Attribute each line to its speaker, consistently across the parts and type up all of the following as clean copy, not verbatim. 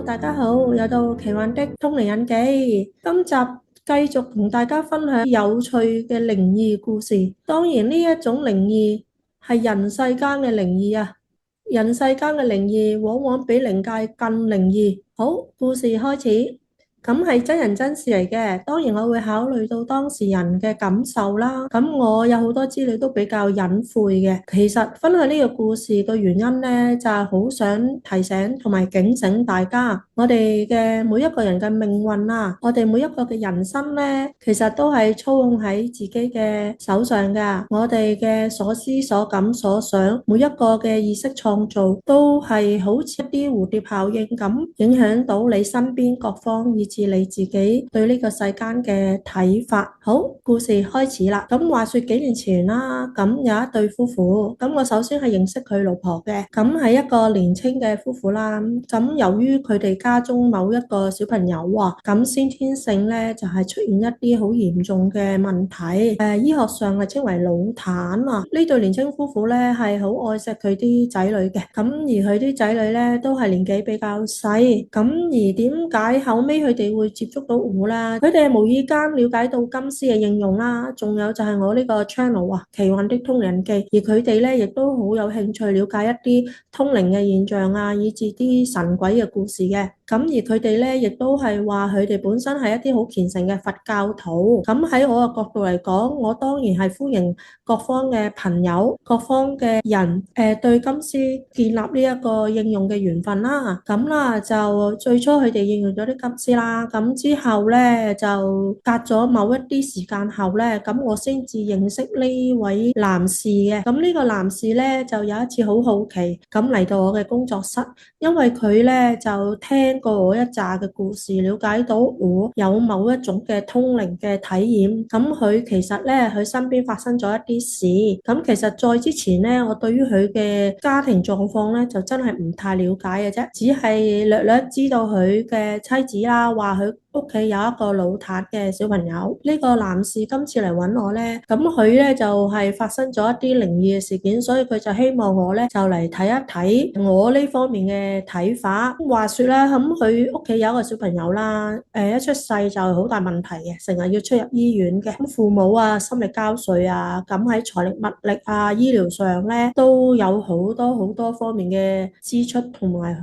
Speaker 1: 大家好，又到奇幻的通靈印記。今集繼續同大家分享有趣嘅靈異故事。當然呢一種靈異係人世間嘅靈異啊，人世間嘅靈異往往比靈界更靈異。好，故事開始。咁係真人真事嚟嘅，當然我會考慮到當事人嘅感受啦。咁我有好多資料都比較隱晦嘅。其實分享呢個故事嘅原因呢，就係好想提醒同埋警醒大家，我哋嘅每一個人嘅命運啊，我哋每一個嘅人生呢，其實都係操控喺自己嘅手上噶。我哋嘅所思所感所想，每一個嘅意識創造，都係好似一啲蝴蝶效應咁，影響到你身邊各方，以至你自己對呢個世間嘅睇法。好，故事開始啦。咁話說幾年前啦，咁有一對夫婦，咁我首先係認識佢老婆嘅，咁係一個年輕嘅夫婦啦。咁由於佢哋家中某一個小朋友啊，咁先天性咧就係出現一啲好嚴重嘅問題，醫學上係稱為腦癱啊。呢對年輕夫婦咧係好愛錫佢啲仔女嘅，咁而佢啲仔女咧都係年紀比較細，咁而點解後尾佢哋會接觸到我啦？佢哋係無意間了解到金絲嘅應用啦，仲有就係我呢個 channel 啊，奇幻的通靈記，而佢哋咧亦都好有興趣了解一啲通靈嘅現象啊，以至啲神鬼嘅故事嘅。咁而佢哋咧亦都係話佢哋本身係一啲好虔誠嘅佛教徒。咁喺我嘅角度嚟講，我當然係歡迎各方嘅朋友、各方嘅人對金絲建立呢一個應用嘅緣分啦。咁啦就最初佢哋應用咗啲金絲啦，咁之後咧就隔咗某一啲時間後咧，咁我先至認識呢位男士嘅。咁呢個男士咧就有一次好好奇咁嚟到我嘅工作室，因為佢咧就聽過我一紮嘅故事，了解到我有某一種嘅通靈嘅體驗。咁佢其實咧佢身邊發生咗一啲事，咁其實在之前咧我對於佢嘅家庭狀況咧就真係唔太了解嘅啫，只係略略知道佢嘅妻子啦，話佢屋企有一個腦癱嘅小朋友。呢個男士今次嚟揾我咧，咁佢咧就係發生咗一啲靈異嘅事件，所以佢就希望我咧就嚟睇一睇我呢方面嘅睇法。話說咧，咁佢屋企有一個小朋友啦，一出世就好大問題嘅，成日要出入醫院嘅。咁父母啊，心力交瘁啊，咁喺財力物力啊，醫療上咧都有好多好多方面嘅支出，同埋好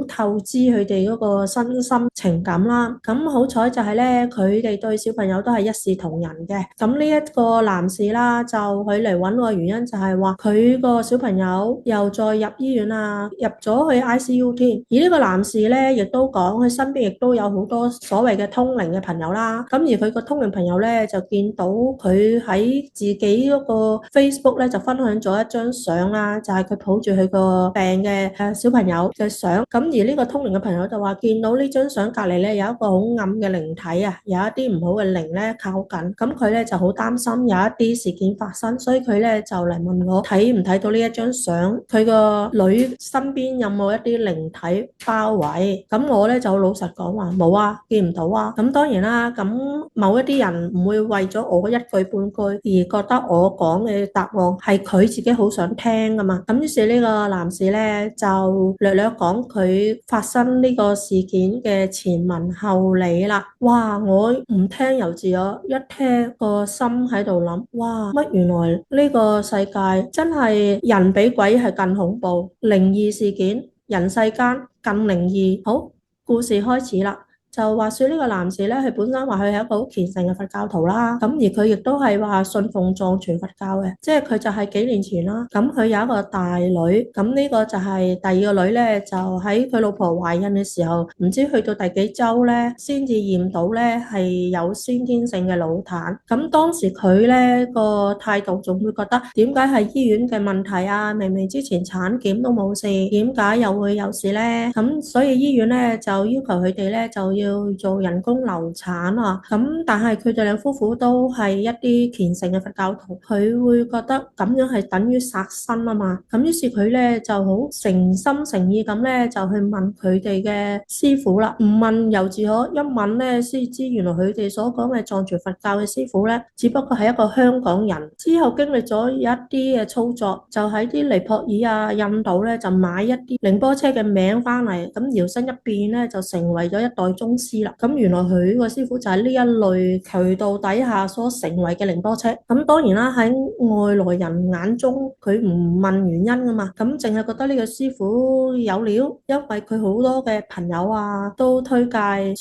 Speaker 1: 透支佢哋嗰個身心情感啦。咁好彩就係咧，佢哋對小朋友都係一視同仁嘅。咁呢一個男士啦，就佢嚟揾我嘅原因就係話佢個小朋友又再入醫院啊，入咗去 ICU 添。而呢個男士咧，亦都講佢身邊亦都有好多所謂嘅通靈嘅朋友啦。咁而佢個通靈朋友咧，就見到佢喺自己嗰個 Facebook 咧，就分享咗一張相啦，就係佢抱住佢個病嘅小朋友嘅相。咁而呢個通靈嘅朋友就話見到呢張相隔離咧有一個好暗嘅靈體啊，有一啲唔好嘅靈咧靠近。咁佢咧就好擔心有一啲事件發生，所以佢咧就嚟問我睇唔睇到呢一張相，佢個女身邊有冇一啲靈體包圍。咁我咧就老實講話冇啊，見唔到啊。咁當然啦，咁某一啲人唔會為咗我一句半句而覺得我講嘅答案係佢自己好想聽噶嘛。咁於是呢個男士咧就略略講佢發生呢個事件嘅前文後理啦。哇！我唔聽由自我，一聽個心喺度諗，哇！乜原來呢個世界真係人比鬼係更恐怖，靈異事件人世間更靈異。好，故事開始啦。就話說呢個男士咧，佢本身話佢係一個好虔誠嘅佛教徒啦，咁而佢亦都係話信奉藏傳佛教嘅，即係佢就係幾年前啦，咁佢有一個大女，咁呢個就係第二個女咧，就喺佢老婆懷孕嘅時候，唔知去到第幾週咧，先至驗到咧係有先天性嘅腦癱。咁當時佢咧個態度仲會覺得點解係醫院嘅問題啊？明明之前產檢都冇事，點解又會有事咧？咁所以醫院咧就要求佢哋咧就要要做人工流產啊。咁但係佢哋兩夫婦都係一啲虔誠嘅佛教徒，佢會覺得咁樣係等於殺生啊嘛。咁於是佢咧就好誠心誠意咁咧就去問佢哋嘅師傅啦。唔問由自可，一問咧先知原來佢哋所講嘅藏傳佛教嘅師傅咧，只不過係一個香港人。之後經歷咗一啲嘅操作，就喺啲尼泊爾啊、印度咧就買一啲寧波車嘅名翻嚟，咁搖身一變咧就成為咗一代宗師啦。咁原來佢個師傅就係呢一類渠道底下所成為嘅寧波車。咁當然啦，喺外來人眼中，佢唔問原因噶嘛，咁淨係覺得呢個師傅有料，因為佢好多嘅朋友啊都推介，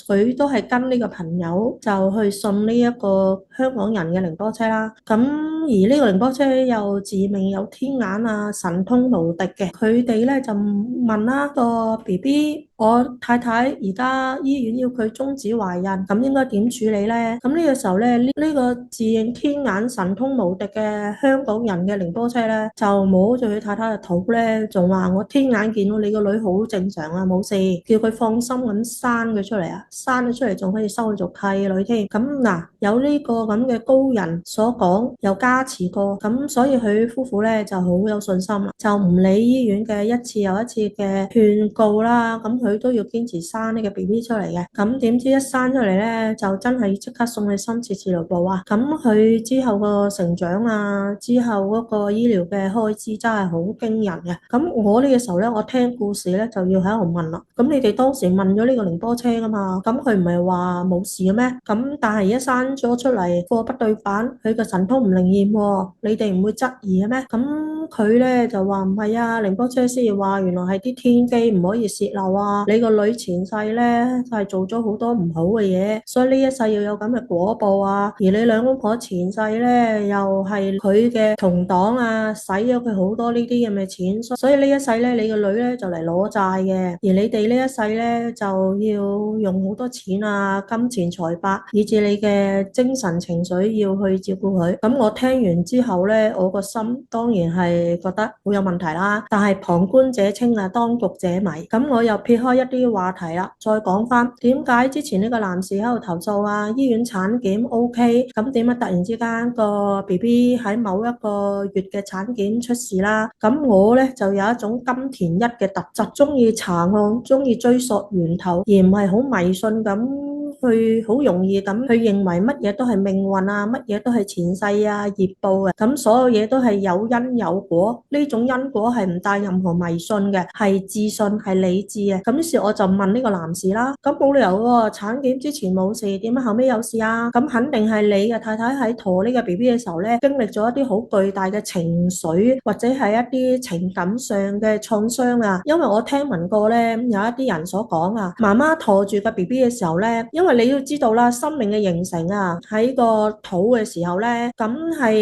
Speaker 1: 佢都係跟呢個朋友就去信呢一個香港人嘅寧波車啦。咁而呢個寧波車又自命有天眼啊，神通無敵嘅。佢哋咧就問啦，個 BB，我太太而家醫院要佢終止懷孕，咁應該點處理咧？咁呢個時候咧，呢個自認天眼神通無敵嘅香港人嘅寧波車咧，就摸住佢太太嘅肚咧，仲話我天眼見到你個女好正常啊，冇事，叫佢放心咁生佢出嚟啊，生咗出嚟仲可以收佢做契女添。咁嗱，有呢個咁嘅高人所講，又加持過，咁所以佢夫婦咧就好有信心啦，就唔理醫院嘅一次又一次嘅勸告啦，咁佢都要堅持生呢個 BB 出嚟嘅。咁點知一生出嚟咧，就真係即刻送去深切治療部啊！咁佢之後個成長啊，之後嗰個醫療嘅開支真係好驚人嘅。咁我呢個時候咧，我聽故事咧就要喺度問啦。咁你哋當時問咗呢個寧波車噶嘛？咁佢唔係話冇事嘅咩？咁但係而家生咗出嚟貨不對版，佢個神通唔靈驗喎，你哋唔會質疑嘅咩？咁佢咧就話唔係啊，寧波車師話原來係啲天機唔可以洩漏啊！你個女前世咧就係做咗好多唔好嘅嘢，所以呢一世要有咁嘅果報啊！而你兩公婆前世咧又係佢嘅同黨啊，使咗佢好多呢啲咁嘅錢，所以呢一世咧你個女咧就嚟攞債嘅，而你哋呢一世咧就要用好多錢啊，金錢財帛，以至你嘅精神情緒要去照顧佢。咁我聽完之後咧，我個心當然係覺得好有問題啦。但係旁觀者清啊，當局者迷。咁我又撇開一啲話題啦，再講翻點解之前呢個男士喺度投訴啊，醫院產檢 OK，咁點解突然之間個 BB 喺某一個月嘅產檢出事啦？咁我咧就有一種金田一嘅特質，中意查案，中意追溯源頭，而唔係好迷信咁。去好容易咁去認為乜嘢都係命運啊，乜嘢都係前世啊業報嘅，咁所有嘢都係有因有果，呢種因果係唔帶任何迷信嘅，係自信係理智嘅。咁於是我就問呢個男士啦，咁冇理由喎，產檢之前冇事，點解後尾有事啊？咁肯定係你嘅太太喺陀呢個 BB 嘅時候咧，經歷咗一啲好巨大嘅情緒或者係一啲情感上嘅創傷啊。因為我聽聞過咧，有一啲人所講啊，媽媽陀住個 BB 嘅時候咧，因為你要知道啦，生命嘅形成啊，喺個肚嘅時候咧，咁係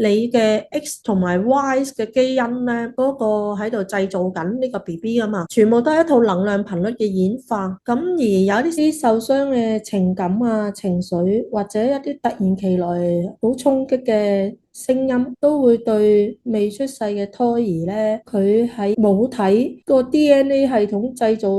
Speaker 1: 你嘅 X 同埋 Y 嘅基因咧，嗰個喺度製造緊呢個 BB 噶嘛，全部都係一套能量頻率嘅演化。咁而有啲受傷嘅情感啊、情緒或者一啲突然其來好衝擊嘅聲音，都會對未出世嘅胎兒咧，佢喺母體個 DNA 系統製造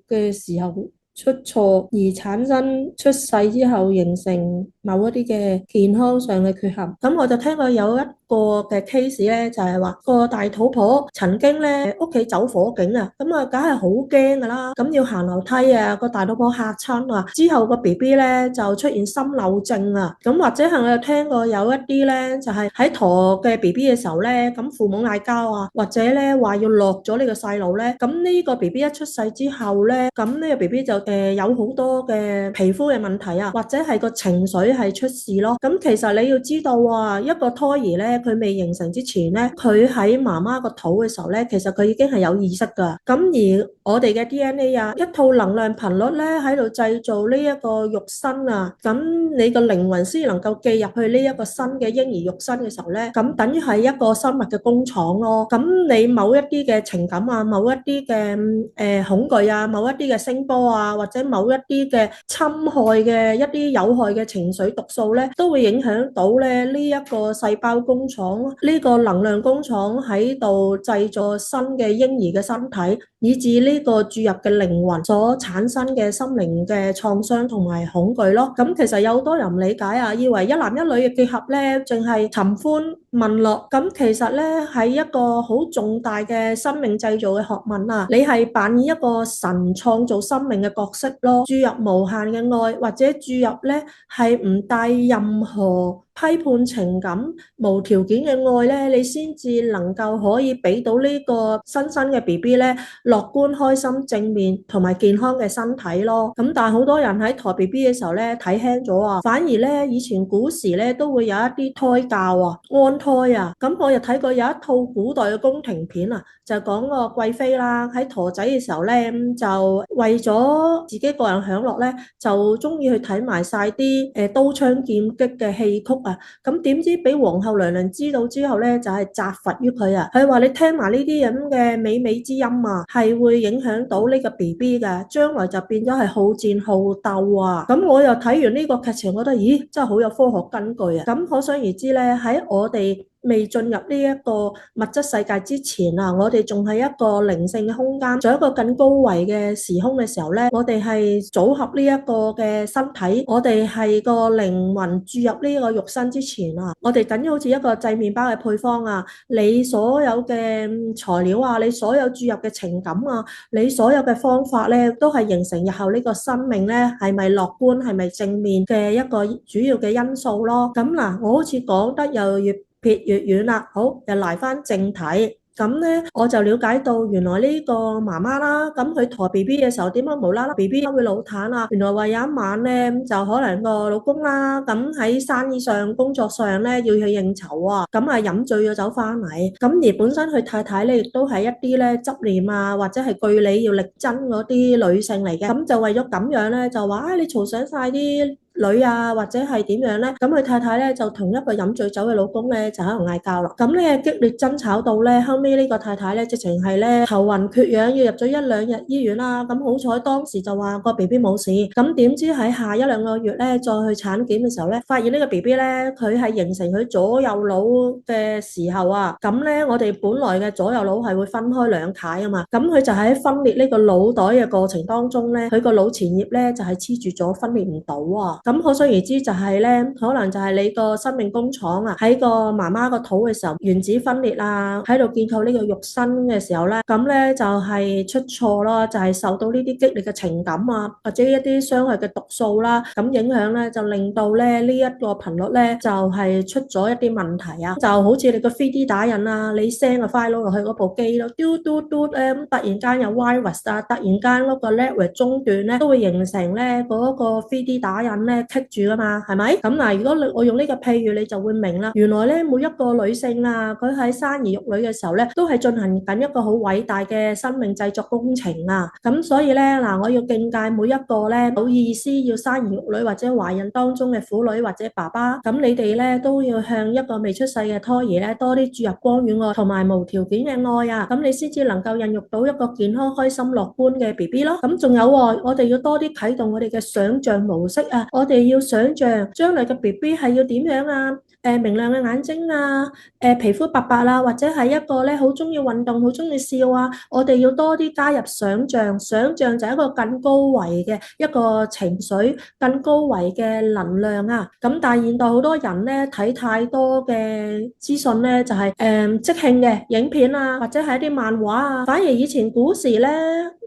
Speaker 1: 嘅時候出錯而產生出世之後形成某一啲嘅健康上嘅缺陷。咁我就聽過有一個嘅 case 咧，就係話個大肚婆曾經咧屋企走火警啊，咁啊梗係好驚噶啦，咁要行樓梯啊，個大肚婆嚇親啊，之後個 BB 咧就出現心漏症啊，咁或者係我有聽過有一啲咧就係喺陀嘅 BB 嘅時候咧，咁父母嗌交啊，或者咧話要落咗呢個細路咧，咁呢個 BB 一出世之後咧，咁呢個 BB 就有好多嘅皮膚嘅問題啊，或者係個情緒係出事咯。咁其實你要知道啊，一個胎兒咧，佢未形成之前咧，佢喺媽媽個肚嘅時候咧，其實佢已經係有意識噶。咁而我哋嘅 DNA 啊，一套能量頻率咧喺度製造呢一個肉身啊，咁你個靈魂先能夠寄入去呢一個新嘅嬰兒肉身嘅時候咧，咁等於係一個生物嘅工廠咯。咁你某一啲嘅情感啊，某一啲嘅恐懼啊，某一啲嘅聲波啊，或者某一啲嘅侵害嘅一啲有害嘅情緒毒素咧，都會影響到咧呢一個細胞工廠，呢個能量工廠喺度製造新嘅嬰兒嘅身體，以致呢個注入嘅靈魂所產生嘅心靈嘅創傷同埋恐懼咯。咁其實有好多人唔理解啊，以為一男一女嘅結合咧，淨係尋歡問樂。咁其實咧係一個好重大嘅生命製造嘅學問啊！你係扮演一個神創造生命嘅角色咯，注入無限嘅愛，或者注入咧係唔帶任何批判情感、無條件嘅愛咧，你先至能夠可以俾到呢個新生嘅 BB 咧樂觀、開心、正面同埋健康嘅身體咯。咁但係好多人喺陀 BB 嘅時候咧睇輕咗啊，反而咧以前古時咧都會有一啲胎教啊、安胎啊。咁我又睇過有一套古代嘅宮廷片啊，就講個貴妃啦喺陀仔嘅時候咧，就為咗自己個人享樂咧，就中意去睇埋晒啲刀槍劍戟嘅戲曲啊。咁點知俾皇后娘娘知道之後咧，就係責罰於佢啊。佢話你聽埋呢啲咁嘅美美之音啊，係會影響到呢個 BB 嘅，將來就變咗係好戰好鬥啊。咁我又睇完呢個劇情，覺得咦，真係好有科學根據啊。咁可想而知咧，喺我哋未進入呢一個物質世界之前啊，我哋仲係一個靈性嘅空間，做一個更高維嘅時空嘅時候咧，我哋係組合呢一個嘅身體，我哋係個靈魂注入呢個肉身之前啊，我哋等於好似一個製麵包嘅配方啊，你所有嘅材料啊，你所有注入嘅情感啊，你所有嘅方法咧，都係形成日後呢個生命咧係咪樂觀、係咪正面嘅一個主要嘅因素咯。咁嗱，我好似講得又越撇越遠啦，好，又嚟返正題。咁咧，我就了解到原來呢個媽媽啦，咁佢陀 BB 嘅時候點解無啦啦 BB 會腦癱啊？原來話有一晚咧，就可能個老公啦，咁喺生意上、工作上咧要去應酬啊，咁啊飲醉咗酒翻嚟。咁而本身佢太太咧，亦都係一啲咧執念啊，或者係據理要力爭嗰啲女性嚟嘅。咁就為咗咁樣咧，就話你嘈醒晒啲女啊，或者係點樣咧？咁佢太太咧就同一個飲醉酒嘅老公咧就喺度嗌交啦。咁咧激烈爭吵到咧，後尾呢個太太咧直情係咧頭暈缺氧，要入咗1-2日醫院啦。咁好彩當時就話個 BB 冇事。咁點知喺下1-2個月咧再去產檢嘅時候咧，發現呢個 BB 咧佢係形成佢左右腦嘅時候啊。咁咧我哋本來嘅左右腦係會分開兩塊啊嘛。咁佢就喺分裂呢個腦袋嘅過程當中咧，佢個腦前葉咧就係黐住咗，分裂唔到啊。咁可想而知就係咧，可能就係你個生命工廠啊，喺個媽媽個肚嘅時候原子分裂啊，喺度建構呢個肉身嘅時候咧，咁咧就係出錯咯，就係受到呢啲激烈嘅情感啊，或者一啲傷害嘅毒素啦，咁影響咧就令到咧呢一個頻率咧就係出咗一啲問題啊，就好似你個 3D 打印啊，你 send 個 file 落去嗰部機咯，嘟嘟嘟咧，咁突然間有 virus 啊，突然間嗰個 network 中斷咧，都會形成咧嗰個 3D 打印咧棘住噶嘛，係咪？咁嗱，如果我用呢個譬喻，你就會明啦。原來咧，每一個女性啊，佢喺生兒育女嘅時候咧，都係進行緊一個好偉大嘅生命製作工程啊。咁所以咧，嗱，我要敬戒每一個咧有意思要生兒育女或者懷孕當中嘅婦女或者爸爸，咁你哋咧都要向一個未出世嘅胎兒咧多啲注入光與愛同埋無條件嘅愛啊，咁你先至能夠孕育到一個健康、開心、樂觀嘅 BB 咯。咁仲有喎，我哋要多啲啟動我哋嘅想像模式啊，我哋要想像將來嘅 BB 係要點樣啊？明亮嘅眼睛啊，皮膚白白啦，或者係一個咧好中意運動、好中意笑啊。我哋要多啲加入想像，想像就係一個更高維嘅一個情緒、更高維嘅能量啊。咁但係現代好多人咧睇太多嘅資訊咧，就係即興嘅影片啊，或者係一啲漫畫啊。反而以前古時咧，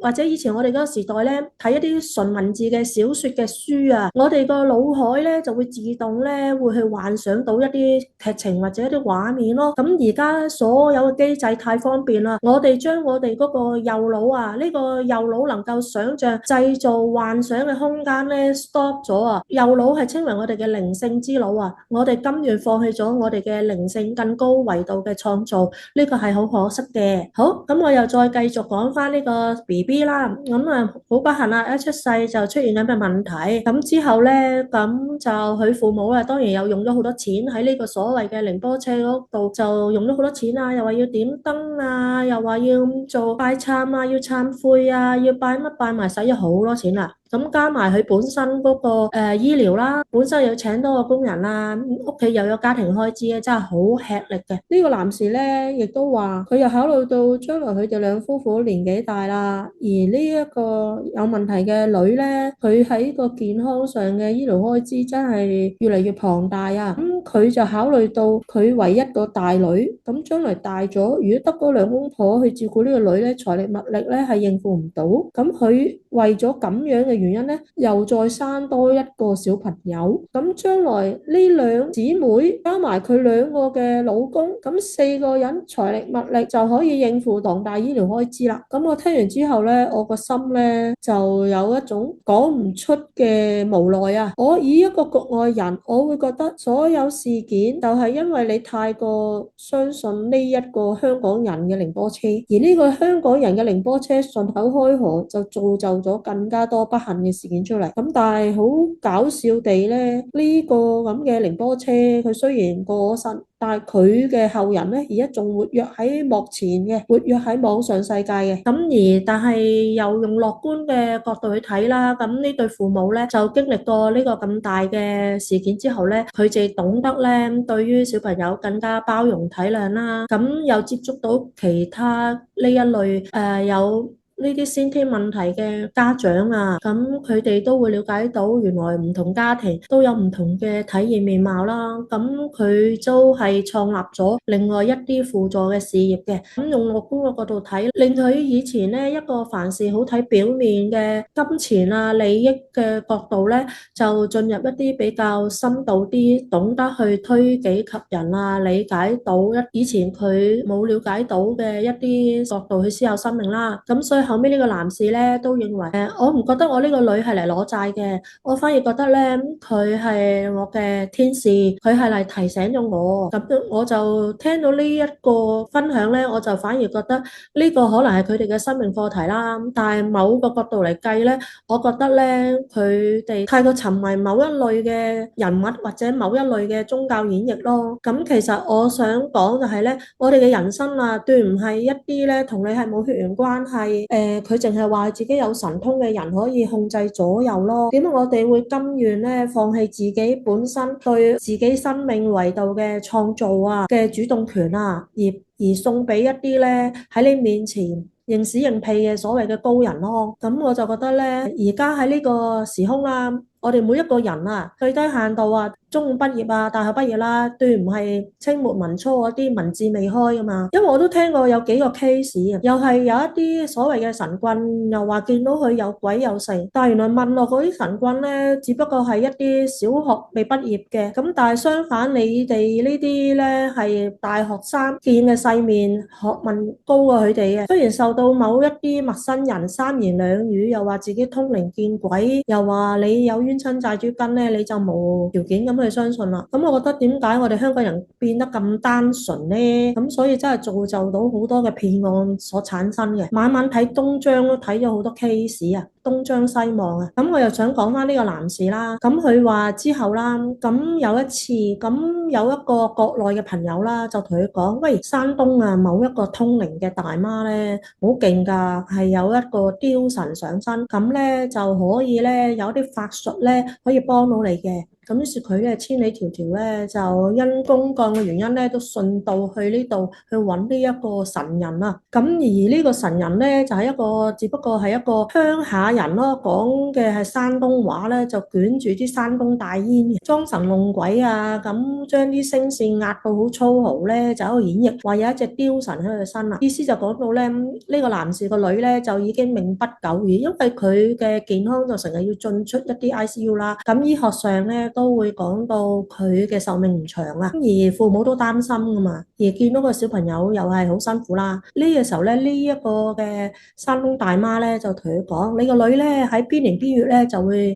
Speaker 1: 或者以前我哋嗰個時代咧，睇一啲純文字嘅小説嘅書啊，我哋個腦海咧就會自動咧會去幻想到一啲劇情或者一啲畫面咯。咁而家所有嘅機制太方便啦，我哋將我哋嗰個右腦啊，呢個右腦能夠想像製造幻想嘅空間咧 stop 咗啊。右腦係稱為我哋嘅靈性之腦啊，我哋甘願放棄咗我哋嘅靈性更高維度嘅創造，呢個係好可惜嘅。好，咁我又再繼續講翻呢個 BB 啦。咁啊好不幸啊，一出世就出現咁嘅問題。咁之後咧，咁就佢父母啊，當然又用咗好多錢喺呢個所謂嘅寧波車嗰度，就用咗好多錢啊，又話要點燈啊，又話要做拜懺啊，要懺悔啊，要拜乜拜埋，使咗好多錢啦。咁加埋佢本身嗰個醫療啦，本身要請多個工人啦，屋企又有家庭開支咧，真係好吃力嘅。呢個男士咧，亦都話佢又考慮到將來佢哋兩夫婦年紀大啦，而呢一個有問題嘅女咧，佢喺個健康上嘅醫療開支真係越嚟越龐大啊。咁佢就考慮到佢唯一個大女，咁將來大咗，如果得嗰兩公婆去照顧呢個女咧，財力物力咧係應付唔到，咁佢為咗咁樣嘅原因咧，又再生多一個小朋友，咁將來呢兩姊妹加埋佢兩個嘅老公，咁四個人財力物力就可以應付龐大醫療開支啦。咁我聽完之後咧，我個心咧就有一種講唔出嘅無奈啊！我以一個局外人，我會覺得所有事件就係因為你太過相信呢一個香港人嘅寧波車，而呢個香港人嘅寧波車順口開河，就造就咗更加多不幸嘅事件出嚟。咁但係好搞笑地咧，呢個咁嘅寧波車，佢雖然過咗身，但係佢嘅後人咧，而家仲活躍喺幕前嘅，活躍喺網上世界嘅。咁而但係又用樂觀嘅角度去睇啦，咁呢對父母咧就經歷過呢個咁大嘅事件之後咧，佢哋懂得咧對於小朋友更加包容體諒啦。咁又接觸到其他呢一類有呢啲先天問題嘅家長啊，咁佢哋都會了解到原來唔同家庭都有唔同嘅體驗面貌啦。咁佢都係創立咗另外一啲輔助嘅事業嘅。咁用樂觀嘅角度睇，令佢以前呢一個凡事好睇表面嘅金錢啊利益嘅角度呢，就進入一啲比較深度啲，懂得去推己及人啊，理解到以前佢冇了解到嘅一啲角度去思考生命啦。咁所以後尾呢個男士咧都認為我唔覺得我呢個女係嚟攞債嘅，我反而覺得咧佢係我嘅天使，佢係嚟提醒咗我。咁我就聽到呢一個分享咧，我就反而覺得呢個可能係佢哋嘅生命課題啦。但係某個角度嚟計咧，我覺得咧佢哋太過沉迷某一類嘅人物或者某一類嘅宗教演繹咯。咁其實我想講就係咧，我哋嘅人生啊，斷唔係一啲咧同你係冇血緣關係。佢淨係話自己有神通嘅人可以控制左右咯。點解我哋會甘願咧放棄自己本身對自己生命維度嘅創造啊嘅主動權啊，而送俾一啲咧喺你面前認屎認屁嘅所謂嘅高人咯。咁我就覺得咧，而家喺呢個時空啦，我哋每一個人啊，最低限度啊，中五畢業啊，大學畢業啦，都唔係清末民初嗰啲文字未開噶嘛。因為我都聽過有幾個 case 啊，又係有一啲所謂嘅神棍，又話見到佢有鬼有神，但係原來問落嗰啲神棍咧，只不過係一啲小學未畢業嘅。咁但係相反，你哋呢啲咧係大學生，見嘅世面，學問高過佢哋嘅。雖然受到某一啲陌生人三言兩語，又話自己通靈見鬼，又話你有冤親債主根咧，你就無條件咁去相信啦。咁我覺得點解我哋香港人變得咁單純呢？咁所以真係造就到好多嘅騙案所產生嘅。晚晚睇東張都睇咗好多 case 啊，東張西望啊。咁我又想講翻呢個男士啦。咁佢話之後啦，咁有一次，咁有一個國內嘅朋友啦，就同佢講：喂，山東啊，某一個通靈嘅大媽咧，好勁㗎，係有一個雕神上身，咁咧就可以咧有啲法術咧可以幫到你嘅。咁於是佢咧千里迢迢咧就因公幹嘅原因咧，都順道去呢度去揾呢一個神人啊。咁而呢個神人咧就係一個，只不過係一個鄉下人咯，講嘅係山東話咧，就捲住啲山東大煙，裝神弄鬼啊，咁將啲聲線壓到好粗豪咧，就喺度演繹話有一隻雕神喺佢身啊。意思就講到咧，呢個男士個女咧就已經命不久矣，因為佢嘅健康就成日要進出一啲 ICU 啦。咁醫學上咧都會講到佢嘅壽命唔長啊，而父母都擔心噶嘛，而見到個小朋友又係好辛苦啦。呢個時候咧，呢一個嘅山東大媽咧就同佢講：你個女咧喺邊年邊月咧就會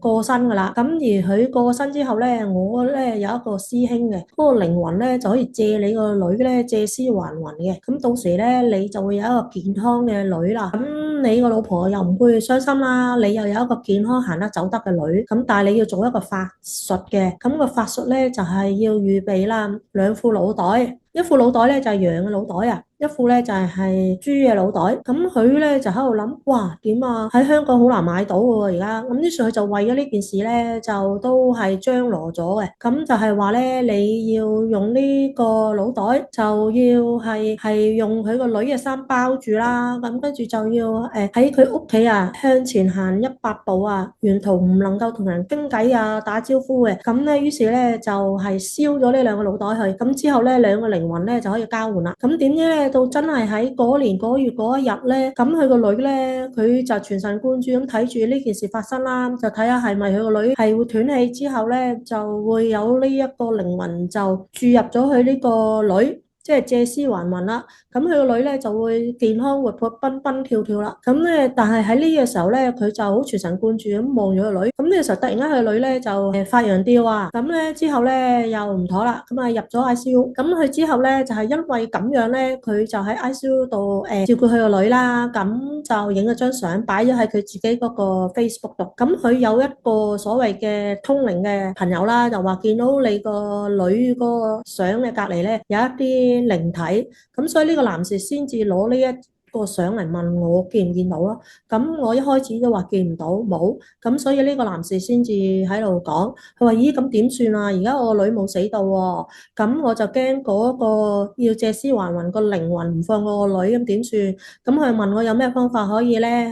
Speaker 1: 過身噶啦。咁而佢過身之後咧，我咧有一個師兄嘅嗰個靈魂咧就可以借你個女咧借屍還魂嘅。咁到時咧你就會有一個健康嘅女啦。咁你個老婆又唔會傷心啦，你又有一個健康行得走得嘅女。咁但係你要做一個法術嘅，咁個法術咧就係要預備啦兩副腦袋，一副腦袋咧就係羊嘅腦袋啊，一副咧就係豬嘅腦袋。咁佢咧就喺度諗，哇點啊？喺香港好難買到嘅喎而家。咁於是佢就為咗呢件事咧，就都係張羅咗嘅。咁就係話咧，你要用呢個腦袋，就要係用佢個女嘅衫包住啦。咁跟住就要喺佢屋企啊向前行100步啊，沿途唔能夠同人傾偈啊打招呼嘅。咁咧於是咧就係燒咗呢兩個腦袋去。咁之後咧兩個靈魂咧就可以交換啦。咁點知咧到真係喺嗰年嗰月嗰一日咧，咁佢個女咧佢就全神貫注咁睇住呢件事發生啦，就睇下係咪佢個女係會斷氣之後咧就會有呢一個靈魂就注入咗佢呢個女。即係借屍還魂啦，咁佢個女咧就會健康活潑、蹦蹦跳跳啦。咁咧，但係喺呢個時候咧，佢就好全神貫注咁望住個女。咁呢個時候突然間佢個女咧就發羊吊啊，咁咧之後咧又唔妥啦，咁啊入咗 ICU。咁佢之後咧就係因為咁樣咧，佢就喺 ICU 度照顧佢個女啦。咁就影咗張相擺咗喺佢自己嗰個 Facebook 度。咁佢有一個所謂嘅通靈嘅朋友啦，就話見到你個女個相嘅隔離咧有一啲靈體，咁所以呢個男士先至攞呢一個相嚟問我見唔見到咯。咁我一開始都話見唔到冇，咁所以呢個男士先至喺度講，佢話咦咁點算啊？而家我個女冇死到喎，咁我就驚嗰個要借屍還魂個靈魂唔放過個女，咁點算？咁佢問我有咩方法可以咧？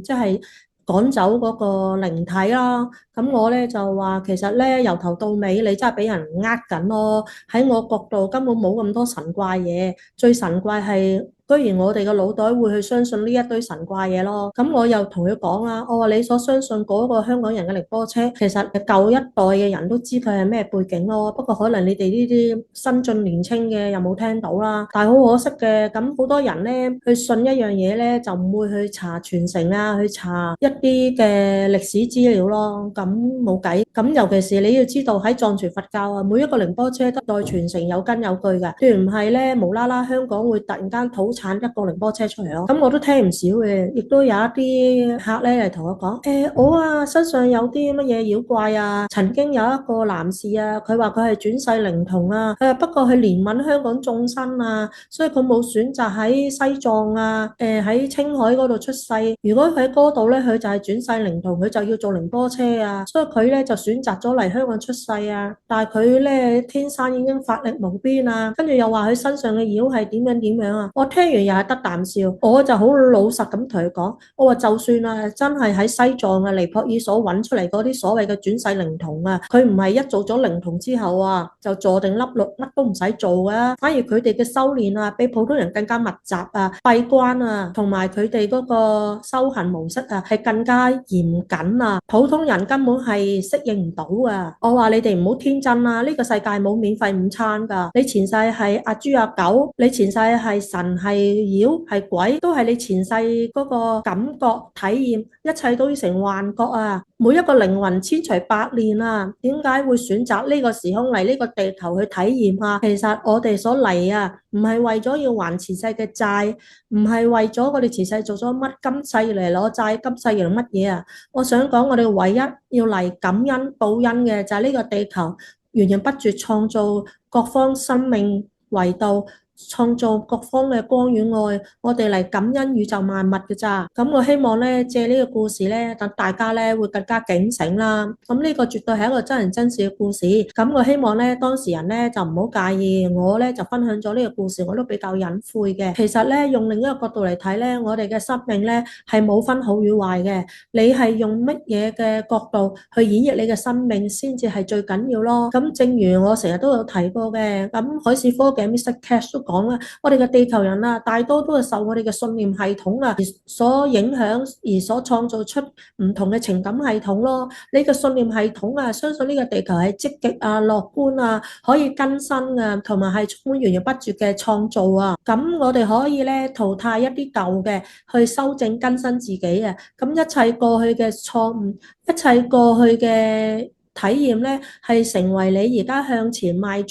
Speaker 1: 即係趕走嗰個靈體啦。咁我咧就話其實咧由頭到尾你真係俾人呃緊咯。喺我角度根本冇咁多神怪嘢，最神怪係居然我哋個腦袋會去相信呢一堆神怪嘢咯。咁我又同佢講啦，我話你所相信嗰個香港人嘅寧波車，其實舊一代嘅人都知佢係咩背景咯。不過可能你哋呢啲新進年青嘅又冇聽到啦。但係好可惜嘅，咁好多人咧去信一樣嘢咧，就唔會去查傳承啊，去查一啲嘅歷史資料咯。咁冇計。咁尤其是你要知道喺藏傳佛教啊，每一個寧波車都代傳承有根有據嘅，斷唔係咧無啦啦香港會突然間土產一個寧波車出嚟咯。咁我都聽唔少嘅，亦都有一啲客咧嚟同我講，我啊身上有啲乜嘢妖怪啊，曾經有一個男士啊，佢話佢係轉世靈童啊，不過佢憐憫香港眾生啊，所以佢冇選擇喺西藏啊，喺青海嗰度出世。如果佢喺嗰度咧，佢就係轉世靈童，佢就要做寧波車啊，所以佢咧就選擇咗嚟香港出世啊。但係佢咧天生已經法力無邊啊，跟住又話佢身上嘅妖係點樣點樣啊。我聽完又係得啖笑，我就好老實咁同佢講，我話就算啊真係喺西藏啊尼泊爾所揾出嚟嗰啲所謂嘅轉世靈童啊，佢唔係一做咗靈童之後啊就坐定粒六乜都唔使做㗎，反而佢哋嘅修煉啊比普通人更加密集啊閉關啊，同埋佢哋嗰個修行模式啊係更加嚴謹啊，普通人根本係適應唔到啊。我話你哋唔好天真啊，呢個世界冇免費午餐㗎。你前世係阿豬阿狗，你前世係神係妖係鬼，都係你前世嗰個感覺體驗，一切都要成幻覺啊。每一個靈魂千錘百煉啊，點解會選擇呢個時空嚟呢個地球去體驗啊？其實我哋所嚟啊，唔係為咗要還前世嘅債，唔係為咗我哋前世做咗乜，今世嚟攞債，今世要乜嘢啊？我想講，我哋唯一要嚟感恩報恩嘅就係呢個地球源源不絕創造各方生命維度，創造各方嘅光與愛，我哋嚟感恩宇宙萬物嘅咋。咁我希望咧借呢個故事咧，等大家咧會更加警醒啦。咁呢個絕對係一個真人真事嘅故事。咁我希望咧當事人咧就唔好介意，我咧就分享咗呢個故事，我都比較隱晦嘅。其實咧用另一個角度嚟睇咧，我哋嘅生命咧係冇分好與壞嘅。你係用乜嘢嘅角度去演繹你嘅生命，先至係最緊要咯。咁正如我成日都有提過嘅，咁海事科嘅 Mr. Cash 都講啦，我哋嘅地球人啊，大多都係受我哋嘅信念系統啊而所影響，而所創造出唔同嘅情感系統咯。你嘅信念系統啊，相信呢個地球係積極啊、樂觀啊，可以更新啊，同埋係充滿源源不絕嘅創造啊。咁我哋可以咧淘汰一啲舊嘅，去修正更新自己啊。咁一切過去嘅錯誤，一切過去嘅體驗咧，係成為你而家向前邁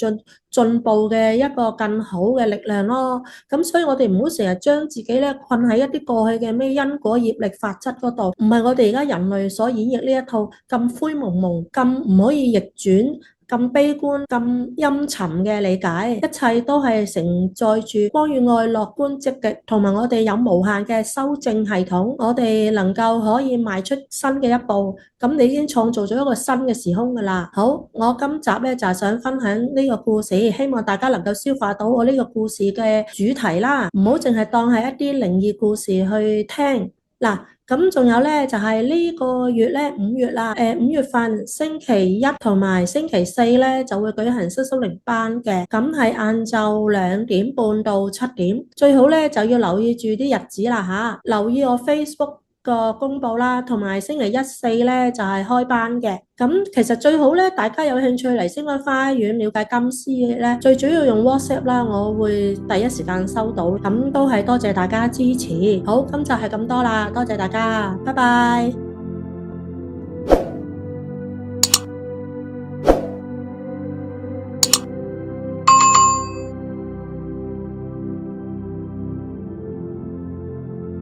Speaker 1: 進步嘅一個更好嘅力量咯。咁所以我哋唔好成日將自己咧困喺一啲過去嘅咩因果業力法則嗰度，唔係我哋而家人類所演繹呢一套咁灰蒙蒙、咁唔可以逆轉、咁悲觀、咁陰沉嘅理解，一切都係承載住光與愛、樂觀積極，同埋我哋有無限嘅修正系統，我哋能夠可以邁出新嘅一步，咁你已經創造咗一個新嘅時空㗎啦。好，我今集咧就係想分享呢個故事，希望大家能夠消化到我呢個故事嘅主題啦，唔好淨係當係一啲靈異故事去聽。嗱，咁仲有咧，就係呢個月咧5月啦，5月份星期一同埋星期四咧就會舉行新心靈班嘅，咁係晏晝2點半到7點，最好咧就要留意住啲日子啦吓，留意我 Facebook 個公佈啦，同埋星期一四咧就係開班嘅。咁其實最好咧，大家有興趣嚟星海花園了解金絲嘅咧，最主要用 WhatsApp 啦，我會第一時間收到。咁都係多謝大家支持。好，今集係咁多啦，多謝大家，拜拜。